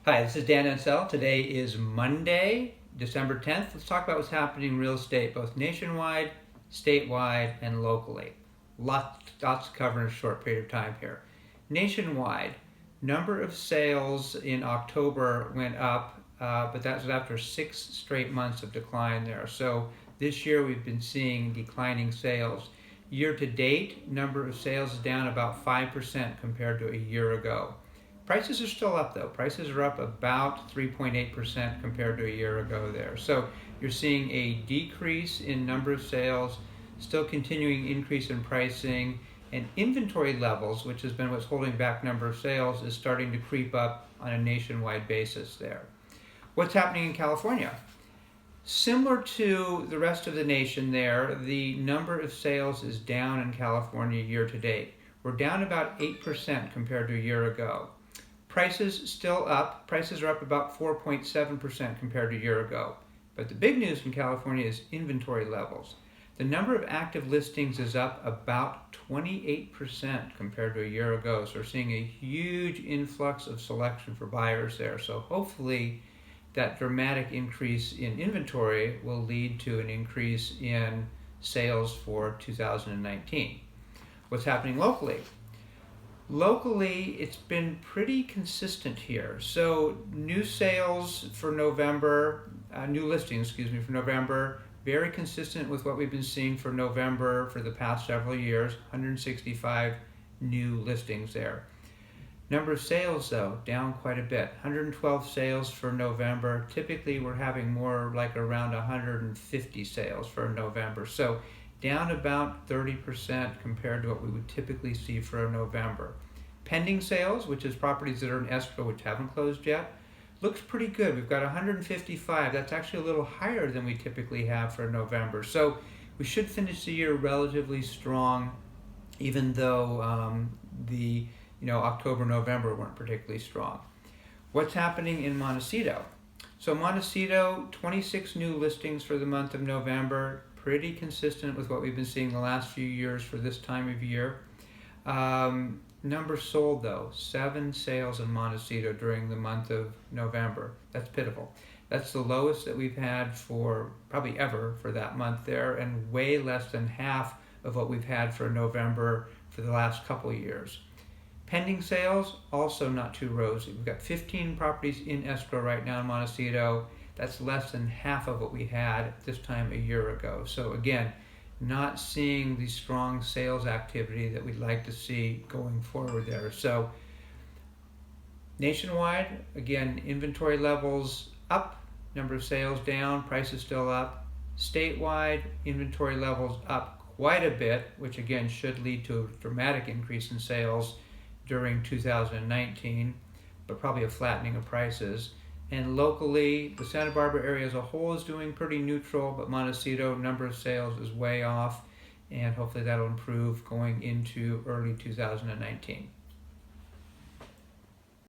Hi, this is Dan Encell. Today is Monday, December 10th. Let's talk about what's happening in real estate, both nationwide, statewide, and locally. Lots to cover in a short period of time here. Nationwide, number of sales in October went up, but that was after 6 straight months of decline there. So this year we've been seeing declining sales. Year to date, number of sales is down about 5% compared to a year ago. Prices are still up though. Prices are up about 3.8% compared to a year ago there. So you're seeing a decrease in number of sales, still continuing increase in pricing, and inventory levels, which has been what's holding back number of sales, is starting to creep up on a nationwide basis there. What's happening in California? Similar to the rest of the nation there, the number of sales is down in California year to date. We're down about 8% compared to a year ago. Prices still up. Prices are up about 4.7% compared to a year ago. But the big news in California is inventory levels. The number of active listings is up about 28% compared to a year ago. So we're seeing a huge influx of selection for buyers there. So hopefully that dramatic increase in inventory will lead to an increase in sales for 2019. What's happening locally? Locally, it's been pretty consistent here. So new sales for November, new listings, for November, very consistent with what we've been seeing for November for the past several years, 165 new listings there. Number of sales, though, down quite a bit. 112 sales for November. Typically, we're having more like around 150 sales for November. So down about 30% compared to what we would typically see for a November. Pending sales, which is properties that are in escrow which haven't closed yet, looks pretty good. We've got 155. That's actually a little higher than we typically have for November. So we should finish the year relatively strong, even though the October, November weren't particularly strong. What's happening in Montecito? So Montecito, 26 new listings for the month of November, pretty consistent with what we've been seeing the last few years for this time of year. Numbers sold though, 7 sales in Montecito during the month of November. That's pitiful. That's the lowest that we've had for probably ever for that month there, and way less than half of what we've had for November for the last couple of years. Pending sales, also not too rosy. We've got 15 properties in escrow right now in Montecito. That's less than half of what we had this time a year ago. So again, not seeing the strong sales activity that we'd like to see going forward there. So nationwide, again, inventory levels up, number of sales down, prices still up. Statewide, inventory levels up quite a bit, which again should lead to a dramatic increase in sales during 2019, but probably a flattening of prices. And locally, the Santa Barbara area as a whole is doing pretty neutral, but Montecito, number of sales is way off, and hopefully that'll improve going into early 2019.